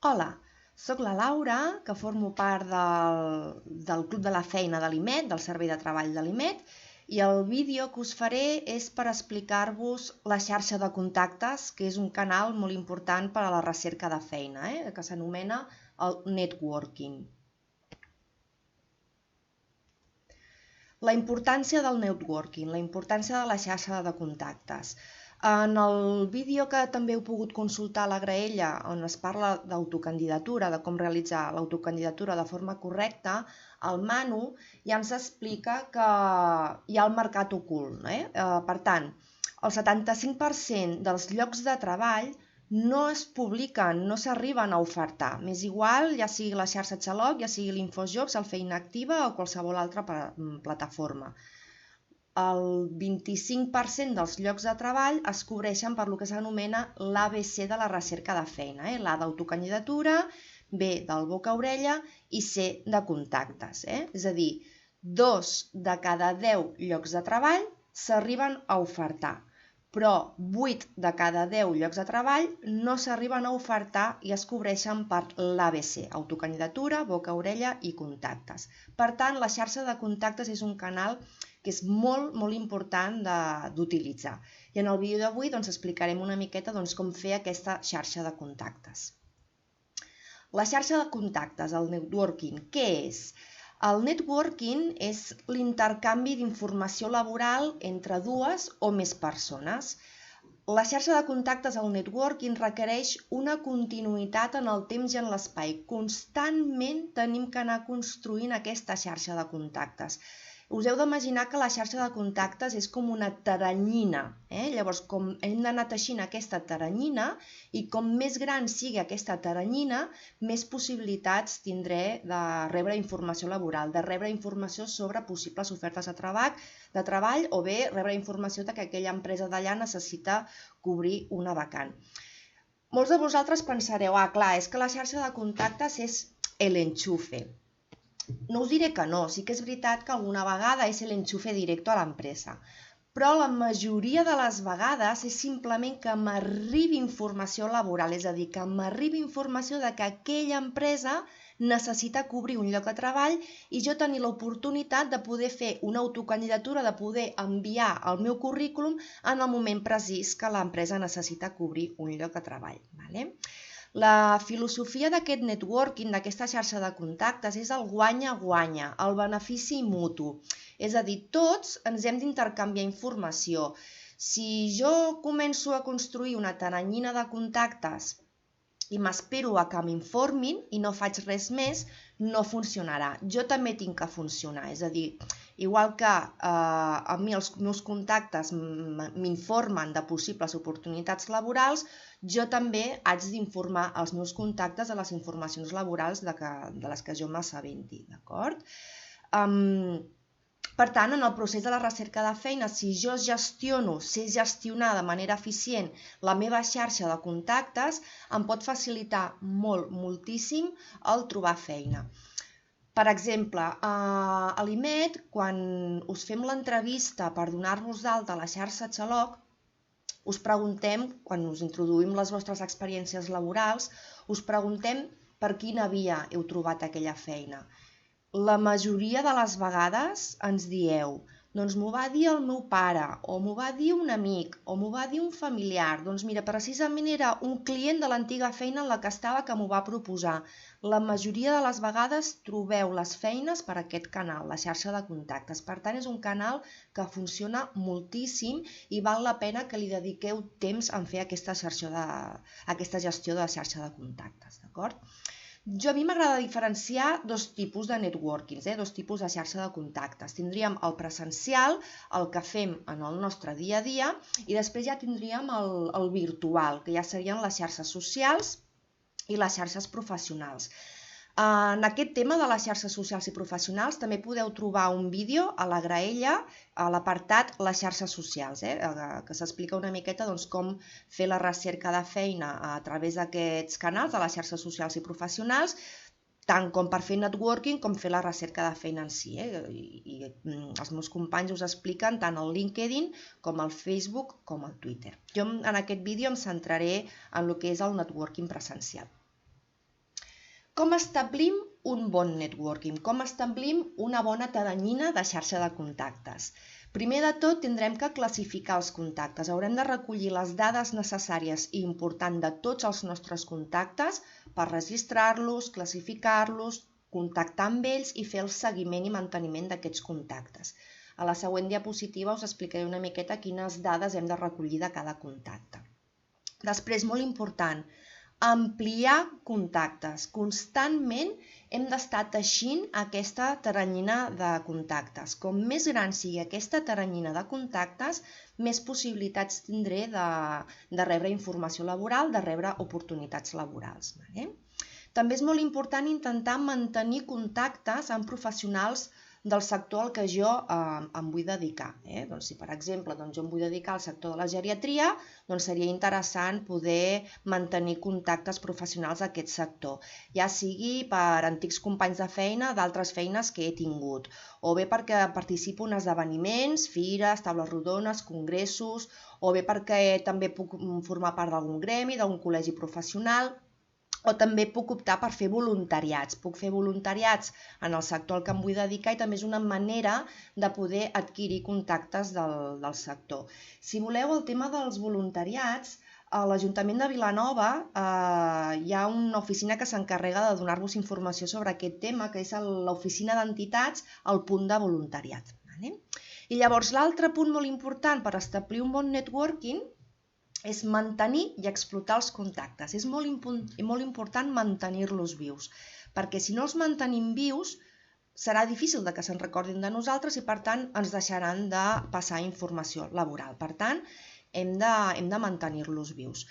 Hola, soc la Laura, que formo part del Club de la Feina de l'IMET, del Servei de Treball de l'IMET, i el vídeo que us faré és per explicar-vos la xarxa de contactes, que és un canal molt important per a la recerca de feina, que s'anomena el networking. La importància del networking, la importància de la xarxa de contactes. En el vídeo que també heu pogut consultar a la graella, on es parla d'autocandidatura, de com realitzar l'autocandidatura de forma correcta, el Manu ja ens explica que hi ha el mercat ocult. Per tant, el 75% dels llocs de treball no es publiquen, no s'arriben a ofertar. M'és igual, ja sigui la xarxa Xaloc, ja sigui l'Infojobs, el Feina Activa o qualsevol altra plataforma. El 25% dels llocs de treball es cobreixen per el que s'anomena l'ABC de la recerca de feina. L'A d'autocandidatura, B del boca-orella i C de contactes. És a dir, 2 de cada 10 llocs de treball s'arriben a ofertar, però 8 de cada 10 llocs de treball no s'arriben a ofertar i es cobreixen per l'ABC, autocandidatura, boca-orella i contactes. Per tant, la xarxa de contactes és un canal que és molt important d'utilitzar. I en el vídeo d'avui explicarem una miqueta com fer aquesta xarxa de contactes. La xarxa de contactes, el networking, què és? El networking és l'intercanvi d'informació laboral entre dues o més persones. La xarxa de contactes, el networking, requereix una continuïtat en el temps i en l'espai. Constantment tenim que anar construint aquesta xarxa de contactes. Us heu d'imaginar que la xarxa de contactes és com una teranyina. Llavors, com hem d'anar teixint aquesta teranyina i com més gran sigui aquesta teranyina, més possibilitats tindré de rebre informació laboral, de rebre informació sobre possibles ofertes de treball o bé rebre informació que aquella empresa d'allà necessita cobrir una vacant. Molts de vosaltres pensareu, clar, és que la xarxa de contactes és l'enxufe. No us diré que no, sí que és veritat que alguna vegada és l'enxufe directe a l'empresa, però la majoria de les vegades és simplement que m'arribi informació laboral, és a dir, que m'arribi informació de que aquella empresa necessita cobrir un lloc de treball i jo tenir l'oportunitat de poder fer una autocandidatura, de poder enviar el meu currículum en el moment precís que l'empresa necessita cobrir un lloc de treball. La filosofia d'aquest networking, d'aquesta xarxa de contactes, és el guanya-guanya, el benefici mutu. És a dir, tots ens hem d'intercanviar informació. Si jo començo a construir una teranyina de contactes i m'espero a que m'informin i no faig res més, no funcionarà. Jo també tinc que funcionar, és a dir, igual que a mi els meus contactes m'informen de possibles oportunitats laborals, jo també haig d'informar els meus contactes de les informacions laborals de les que jo m'assabenti, d'acord? Per tant, en el procés de la recerca de feina, si jo sé gestionar de manera eficient la meva xarxa de contactes, em pot facilitar moltíssim el trobar feina. Per exemple, a l'IMET, quan us fem l'entrevista per donar-vos d'alta a la xarxa Xaloc, us preguntem, quan us introduïm les vostres experiències laborals, us preguntem per quina via heu trobat aquella feina. La majoria de les vegades ens dieu, doncs m'ho va dir el meu pare, o m'ho va dir un amic, o m'ho va dir un familiar. Doncs mira, precisament era un client de l'antiga feina en la que estava que m'ho va proposar. La majoria de les vegades trobeu les feines per aquest canal, la xarxa de contactes. Per tant, és un canal que funciona moltíssim i val la pena que li dediqueu temps en fer aquesta gestió de xarxa de contactes, d'acord? A mi m'agrada diferenciar dos tipus de networkings, dos tipus de xarxa de contactes. Tindríem el presencial, el que fem en el nostre dia a dia, i després ja tindríem el virtual, que ja serien les xarxes socials i les xarxes professionals. En aquest tema de les xarxes socials i professionals també podeu trobar un vídeo a la graella a l'apartat les xarxes socials, que s'explica una miqueta com fer la recerca de feina a través d'aquests canals de les xarxes socials i professionals, tant com per fer networking com fer la recerca de feina en si. I els meus companys us expliquen tant el LinkedIn com el Facebook com el Twitter. Jo en aquest vídeo em centraré en el que és el networking presencial. Com establim un bon networking? Com establim una bona teranyina de xarxa de contactes? Primer de tot, tindrem que classificar els contactes. Haurem de recollir les dades necessàries i importants de tots els nostres contactes per registrar-los, classificar-los, contactar amb ells i fer el seguiment i manteniment d'aquests contactes. A la següent diapositiva us explicaré una miqueta quines dades hem de recollir de cada contacte. Després, molt important, ampliar contactes. Constantment hem d'estar teixint aquesta teranyina de contactes. Com més gran sigui aquesta teranyina de contactes, més possibilitats tindré de rebre informació laboral, de rebre oportunitats laborals. També és molt important intentar mantenir contactes amb professionals del sector al que jo em vull dedicar. Doncs si, per exemple, jo em vull dedicar al sector de la geriatria, doncs seria interessant poder mantenir contactes professionals a aquest sector, ja sigui per antics companys de feina d'altres feines que he tingut, o bé perquè participo en esdeveniments, fires, taules rodones, congressos, o bé perquè també puc formar part d'algun gremi, d'algun col·legi professional, o també puc optar per fer voluntariats. Puc fer voluntariats en el sector al que em vull dedicar i també és una manera de poder adquirir contactes del sector. Si voleu, el tema dels voluntariats, a l'Ajuntament de Vilanova hi ha una oficina que s'encarrega de donar-vos informació sobre aquest tema, que és l'oficina d'entitats al punt de voluntariat. I llavors l'altre punt molt important per establir un bon networking és mantenir i explotar els contactes. És molt important mantenir-los vius, perquè si no els mantenim vius serà difícil que se'n recordin de nosaltres i per tant ens deixaran de passar informació laboral. Per tant, hem de mantenir-los vius.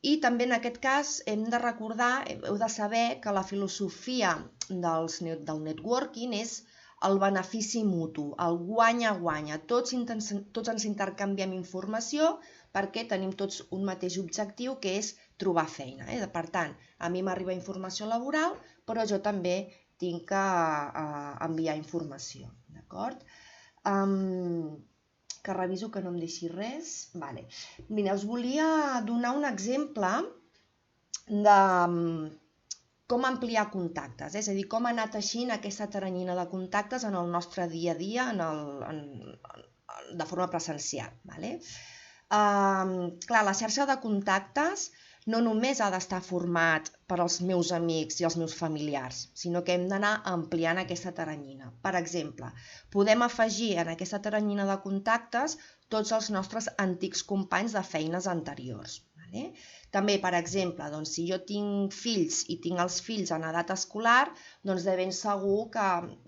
I també en aquest cas hem de recordar, heu de saber que la filosofia del networking és el benefici mutu, el guanya-guanya. Tots ens intercanviem informació perquè tenim tots un mateix objectiu, que és trobar feina. Per tant, a mi m'arriba informació laboral, però jo també tinc que enviar informació. D'acord? Que reviso que no em deixi res. Mira, us volia donar un exemple de com ampliar contactes, és a dir, com anar teixint aquesta teranyina de contactes en el nostre dia a dia de forma presencial. Clar, la xarxa de contactes no només ha d'estar format per als meus amics i els meus familiars, sinó que hem d'anar ampliant aquesta teranyina. Per exemple, podem afegir en aquesta teranyina de contactes tots els nostres antics companys de feines anteriors. També, per exemple, si jo tinc fills i tinc els fills en edat escolar, doncs de ben segur que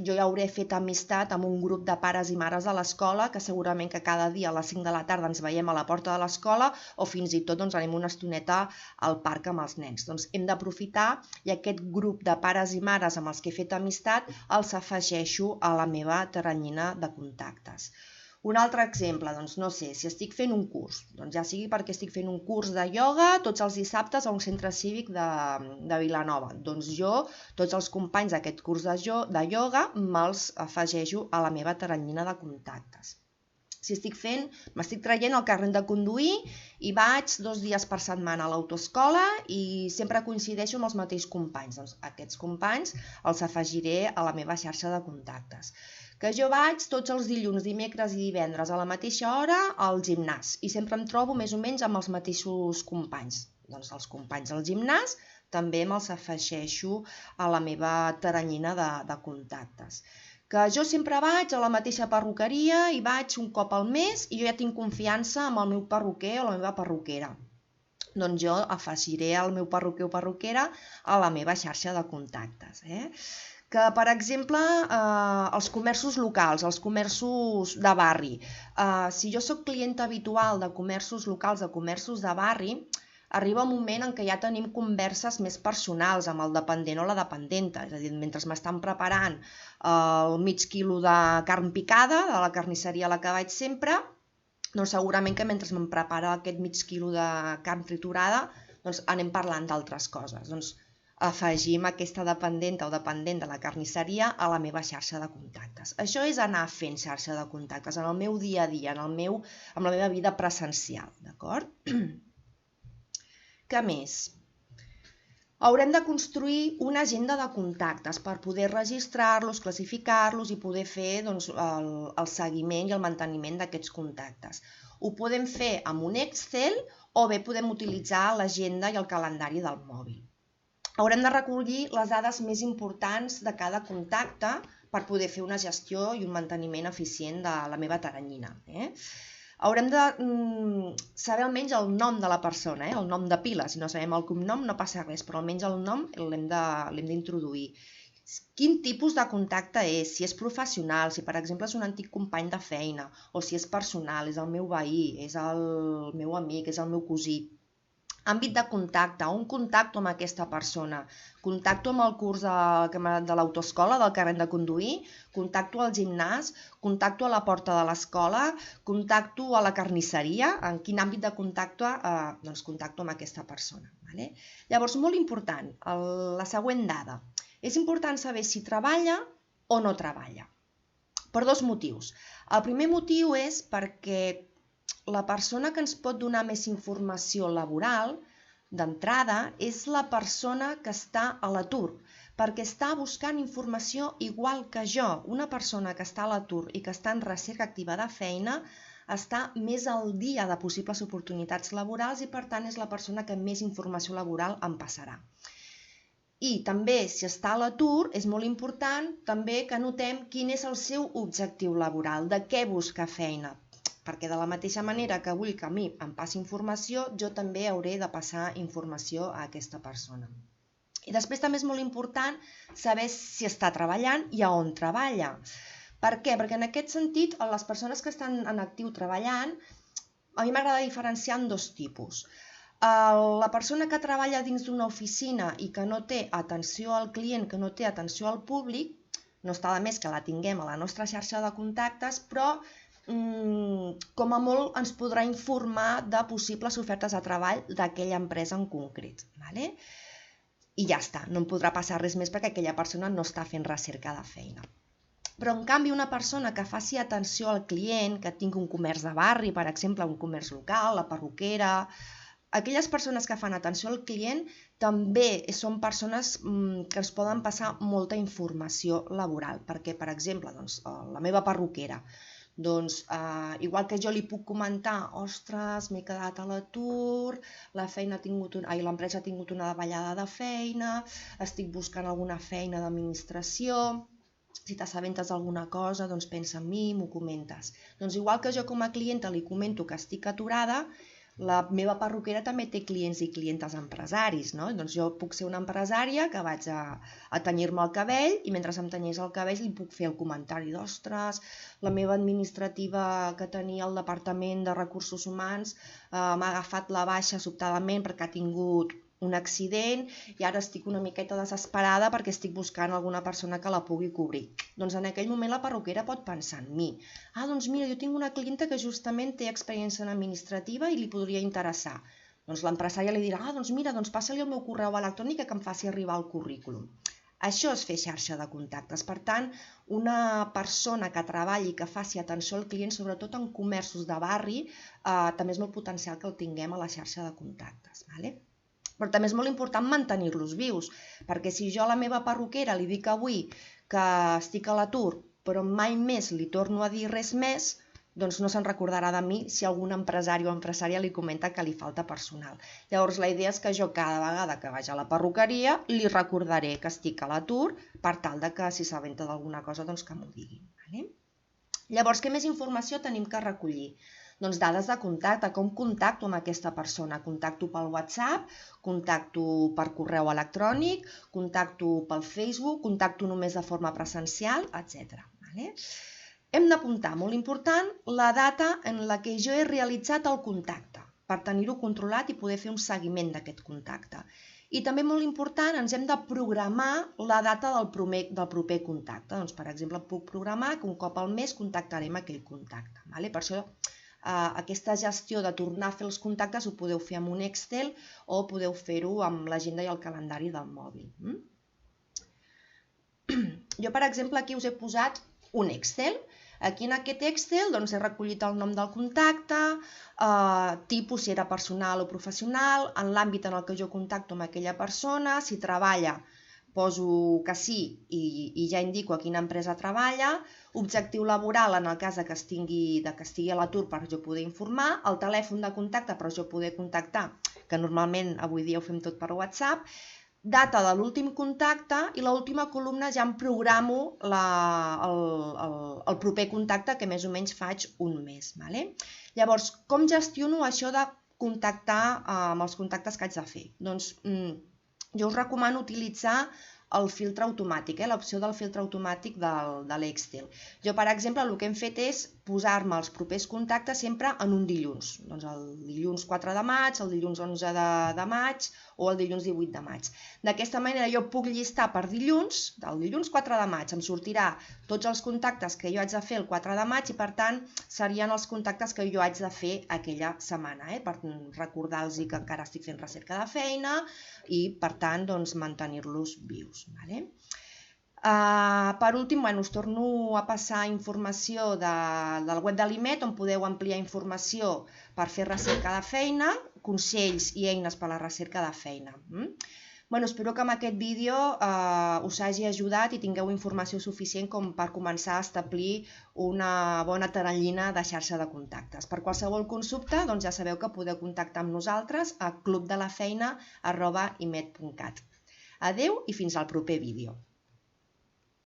jo ja hauré fet amistat amb un grup de pares i mares de l'escola, que segurament que cada dia a les 5 de la tarda ens veiem a la porta de l'escola o fins i tot anem una estoneta al parc amb els nens. Doncs hem d'aprofitar i aquest grup de pares i mares amb els que he fet amistat els afegeixo a la meva teranyina de contactes. Un altre exemple, no sé, si estic fent un curs, ja sigui perquè estic fent un curs de ioga tots els dissabtes a un centre cívic de Vilanova, doncs jo, tots els companys d'aquest curs de ioga, me'ls afegeixo a la meva teranyina de contactes. Si m'estic traient el carnet de conduir i vaig 2 dies per setmana a l'autoescola i sempre coincideixo amb els mateixos companys, doncs aquests companys els afegiré a la meva xarxa de contactes. Que jo vaig tots els dilluns, dimecres i divendres a la mateixa hora al gimnàs i sempre em trobo més o menys amb els mateixos companys. Doncs els companys del gimnàs també me'ls afegeixo a la meva teranyina de contactes. Que jo sempre vaig a la mateixa perruqueria i vaig un cop al mes i jo ja tinc confiança amb el meu perruquer o la meva perruquera. Doncs jo afegiré el meu perruquer o perruquera a la meva xarxa de contactes. Que, per exemple, els comerços locals, els comerços de barri. Si jo soc clienta habitual de comerços locals, de comerços de barri, arriba un moment en què ja tenim converses més personals amb el dependent o la dependenta. És a dir, mentre m'estan preparant el mig quilo de carn picada de la carnisseria a la que vaig sempre, doncs segurament que mentre me'n prepara aquest mig quilo de carn triturada, doncs anem parlant d'altres coses. Doncs afegim aquesta dependenta o dependent de la carnisseria a la meva xarxa de contactes. Això és anar fent xarxa de contactes en el meu dia a dia, amb la meva vida presencial, d'acord? Què més? Haurem de construir una agenda de contactes per poder registrar-los, classificar-los i poder fer el seguiment i el manteniment d'aquests contactes. Ho podem fer amb un Excel o bé podem utilitzar l'agenda i el calendari del mòbil. Haurem de recollir les dades més importants de cada contacte per poder fer una gestió i un manteniment eficient de la meva taranyina. Haurem de saber almenys el nom de la persona, el nom de pila. Si no sabem el cognom no passa res, però almenys el nom l'hem d'introduir. Quin tipus de contacte és, si és professional, si per exemple és un antic company de feina, o si és personal, és el meu veí, és el meu amic, és el meu cosí. Àmbit de contacte, on contacto amb aquesta persona? Contacto amb el curs de l'autoescola, del carnet de conduir? Contacto al gimnàs? Contacto a la porta de l'escola? Contacto a la carnisseria? En quin àmbit de contacte contacto amb aquesta persona? Llavors, molt important, la següent dada. És important saber si treballa o no treballa. Per dos motius. El primer motiu és perquè la persona que ens pot donar més informació laboral, d'entrada, és la persona que està a l'atur, perquè està buscant informació igual que jo. Una persona que està a l'atur i que està en recerca activa de feina està més al dia de possibles oportunitats laborals i, per tant, és la persona que més informació laboral em passarà. I també, si està a l'atur, és molt important també que notem quin és el seu objectiu laboral, de què busca feina, perquè de la mateixa manera que vull que a mi em passi informació, jo també hauré de passar informació a aquesta persona. I després també és molt important saber si està treballant i a on treballa. Per què? Perquè en aquest sentit, les persones que estan en actiu treballant, a mi m'agrada diferenciar en dos tipus. La persona que treballa dins d'una oficina i que no té atenció al client, que no té atenció al públic, no està de més que la tinguem a la nostra xarxa de contactes, però com a molt ens podrà informar de possibles ofertes de treball d'aquella empresa en concret. I ja està, no em podrà passar res més perquè aquella persona no està fent recerca de feina. Però en canvi una persona que faci atenció al client, que tingui un comerç de barri, per exemple un comerç local, la perruquera, aquelles persones que fan atenció al client també són persones que ens poden passar molta informació laboral, perquè per exemple la meva perruquera, igual que jo li puc comentar, ostres, m'he quedat a l'atur, l'empresa ha tingut una davallada de feina, estic buscant alguna feina d'administració, si t'assabentes d'alguna cosa, pensa en mi, m'ho comentes. Igual que jo com a clienta li comento que estic aturada, la meva perruquera també té clients i clientes empresaris, no? Jo puc ser una empresària que vaig a tenyir-me el cabell i mentre em tenyís el cabell li puc fer el comentari d'ostres, la meva administrativa que tenia al Departament de Recursos Humans m'ha agafat la baixa sobtadament perquè ha tingut un accident i ara estic una miqueta desesperada perquè estic buscant alguna persona que la pugui cobrir. En aquell moment la perruquera pot pensar en mi. Mira, jo tinc una clienta que justament té experiència en administrativa i li podria interessar. L'empresària li dirà, mira, passa-li el meu correu electrònic que em faci arribar el currículum. Això és fer xarxa de contactes. Per tant, una persona que treballi i que faci atenció al client, sobretot en comerços de barri, també és molt potencial que el tinguem a la xarxa de contactes. Però també és molt important mantenir-los vius, perquè si jo a la meva perruquera li dic avui que estic a l'atur, però mai més li torno a dir res més, no se'n recordarà de mi si algun empresari o empresària li comenta que li falta personal. Llavors la idea és que jo cada vegada que vaig a la perruqueria li recordaré que estic a l'atur per tal que si s'aventa d'alguna cosa que m'ho digui. Llavors, què més informació tenim que recollir? Dades de contacte, com contacto amb aquesta persona? Contacto pel WhatsApp, contacto per correu electrònic, contacto pel Facebook, contacto només de forma presencial, etc. Hem d'apuntar, molt important, la data en la que jo he realitzat el contacte, per tenir-ho controlat i poder fer un seguiment d'aquest contacte. I també molt important, ens hem de programar la data del proper contacte. Per exemple, puc programar que un cop al mes contactarem aquell contacte. Per això aquesta gestió de tornar a fer els contactes ho podeu fer amb un Excel o podeu fer-ho amb l'agenda i el calendari del mòbil. Jo, per exemple, aquí us he posat un Excel Aquí en aquest Excel he recollit el nom del contacte, tipus si era personal o professional, en l'àmbit en el que jo contacto amb aquella persona, si treballa poso que sí i ja indico a quina empresa treballa, objectiu laboral en el cas que estigui a l'atur per jo poder informar, el telèfon de contacte per jo poder contactar, que normalment avui dia ho fem tot per WhatsApp, data de l'últim contacte i l'última columna ja em programo el proper contacte que més o menys faig un mes. Llavors, com gestiono això de contactar amb els contactes que haig de fer? Doncs jo us recomano utilitzar el filtre automàtic, l'opció del filtre automàtic de l'Excel. Jo, per exemple, el que hem fet és posar-me els propers contactes sempre en un dilluns. Doncs el dilluns 4 de maig, el dilluns 11 de maig o el dilluns 18 de maig. D'aquesta manera jo puc llistar per dilluns, el dilluns 4 de maig em sortirà tots els contactes que jo haig de fer el 4 de maig i per tant serien els contactes que jo haig de fer aquella setmana, per recordar-los que encara estic fent recerca de feina i per tant mantenir-los vius. Per últim, us torno a passar informació del web de l'IMET on podeu ampliar informació per fer recerca de feina, consells i eines per a la recerca de feina. Espero que amb aquest vídeo us hagi ajudat i tingueu informació suficient com per començar a establir una bona tarannina de xarxa de contactes. Per qualsevol consulta, ja sabeu que podeu contactar amb nosaltres a clubdelafeina@imet.cat. Adeu i fins al proper vídeo.